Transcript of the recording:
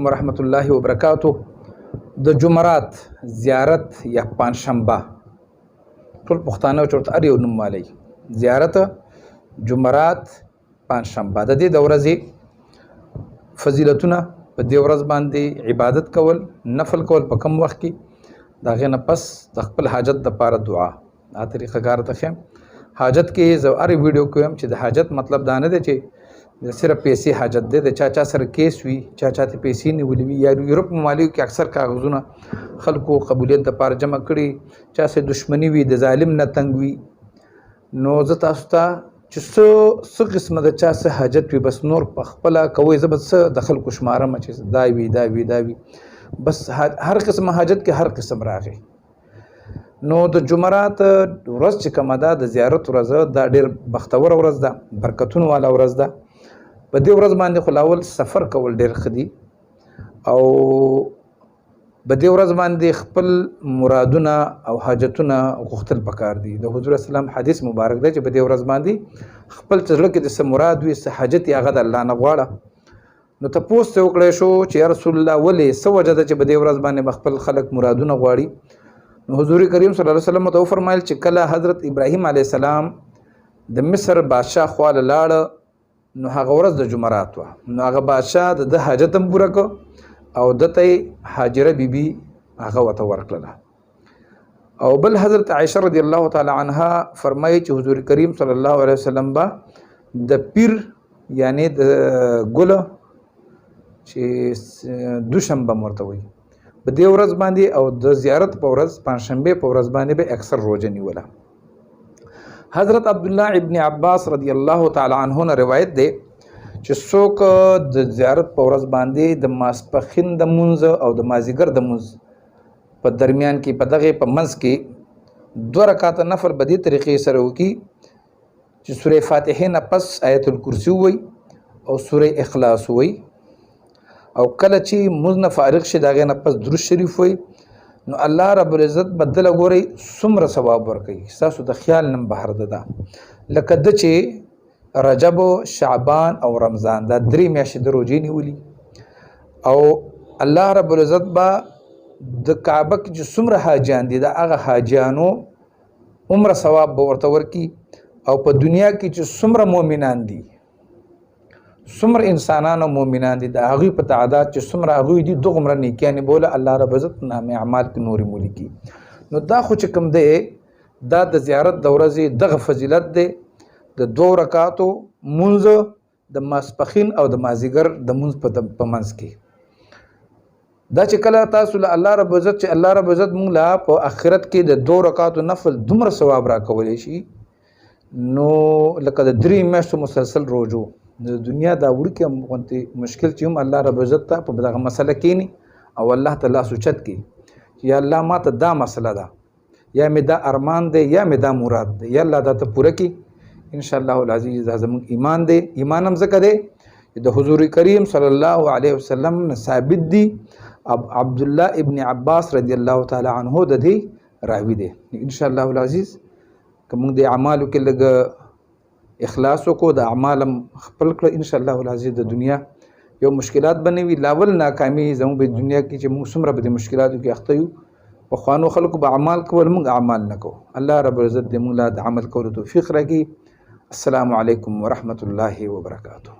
ورحمۃ اللہ وبرکاتہ. د جمعرات زیارت یا پنجشنبه ټول پښتانه چورته هر یو نوم والی زیارت جمعرات پنجشنبه د دې د ورځې فضیلتونه په دې ورځ باندې عبادت کول نفل کول په کم وخت کې د هغې نه پس د خپل حاجت دپاره دعا دا طریقه کار ته ښیم. حاجت کې زه هرې ویډیو کې وایم چې د حاجت مطلب دا نه دی چې صرف پیسې حاجت دی. د چا سره کیس وي چا ته پیسې نیولې وي یا یورپ ممالکو کې اکثر کاغذونه خلکو قبولیت دپاره جمع کړي چا سره دشمني وي د ظالم نه تنګ وي. نو زه تاسو ته چې څه قسمه د چا څه حاجت وي بس نور په خپله کوئ. زه به څه د خلکو شمارم چې دا وي دا وي دا وي بس هر قسم حاجت کې هر قسم راغی. نو د جمعرات ورځ چې کومه ده د زیارت ورځ دا ډېر بختوره ورځ ده برکتونو والا ورځ ده. په دې ورځ باندې خو لاول سفر کول ډېر ښه دي او په دې ورځ باندې خپل مرادونه او حاجتونه غوښتل پکار دي. د حضور اسلام حدیث مبارک دی چې په دې ورځ باندې خپل زړه کې د څه مراد وي څه حاجت یې هغه د الله نه غواړه. نو تپوس ته وکړی شو چې یا رسول الله ولې څه وجه ده چې په دې ورځ باندې به خپل خلک مرادونه غواړي. نو حضور کریم صلی الله علیه وسلم ته وفرمایل چې کله حضرت ابراهیم علیه السلام د مصر بادشاه خواله لاړه نو هغه ورځ د جمعرات وه. نو هغه بادشاه د حاجت هم پوره کړ او دته یې هاجره بیبي هغه ورته ورکړله. او بل حضرت عایشه رضی الله تعالی عنها فرمایي چې حضور کریم صلی الله علیه وسلم به د پیر یعنی د ګله چې دوشنبه ورته وایي په دې ورځ باندې او د زیارت په ورځ پنجشنبې په ورځ باندې به اکثر روژه نیوله. حضرت عبدالله ابن عباس رضی الله تعالی عنه نه روایت دی چې څوک د زیارت په ورځ باندې د ماسپښین د مونځ او د مازدیګر د مونځ په درمیان کې په دغې په منځ کې 2 رکعاته نفل په دې طریقې سره وکړي چې سورې فاتحې نه پس آیت الکرسي ووایي او سورې اخلاص ووایي او کله چې مونځ نه فارغ شي د هغې نه پس درود شریف ووایي نو الله رب العزت بدله ګورئ څومره ثواب ورکوي ستاسو د خیال نه بهر ده. لکه ده چې رجب شعبان او رمضان دا 3 میاشتې د روژې نیولي او الله رب العزت به د کعبه کې چې څومره حاجیان دي د هغه حاجیانو عمره ثواب به ورته ورکړي او په دنیا کې چې څومره مؤمنان دي څومره انسانان او مؤمنان دي د هغوی په تعداد چې څومره هغوی دي دوغومره نیکیانې بوله الله رب عزت نامې اعمال کې نورې مولی کړي. نو دا خو چې کوم دی دا د زیارت د ورځې دغه فضیلت دی د 2 رکعاتو مونځ د ماسپښین او د مازدیګر د مونځ په منځ کې. دا چې کله تاسو له الله رب عزت چې الله رب عزت مونږ له په آخرت کې د 2 رکعاتو نفل دومره ثواب راکولی شي نو لکه د 3 میاشتو مسلسل روژو د دنیا دا وړوکې غوندې مشکل چې هم الله رب عزت ته په دغه مسله کینی او الله ته لاس اوچت کړي چې یا الله ما ته دا مسله ده یا مې دا ارمان دی یا مې دا مراد دی یا الله دا ته پوره کړي. انشاءالله العزیز دا زموږ ایمان دی. ایمان هم ځکه دی چې د حضور کریم صلی الله علیه وسلم نه ثابت دی. عبدالله ابن عباس رضی الله تعالی عنه د دې راوي دی. انشاءالله العزیز که موږ د اعمالو کې لږ اخلاص وکړو د اعمال هم خپل کړه انشاءالله العزیز د دنیا یو مشکلات به نه وي. لاول ناکامي زموږ په دنیا کې چې موږ څومره په دې مشکلاتو کې اخته یو پخوانو خلکو به اعمال کول موږ اعمال نه کوو. الله رب العزت دې موږ له د عمل کولو توفیق راکړي. السلام علیکم ورحمة الله وبرکاته.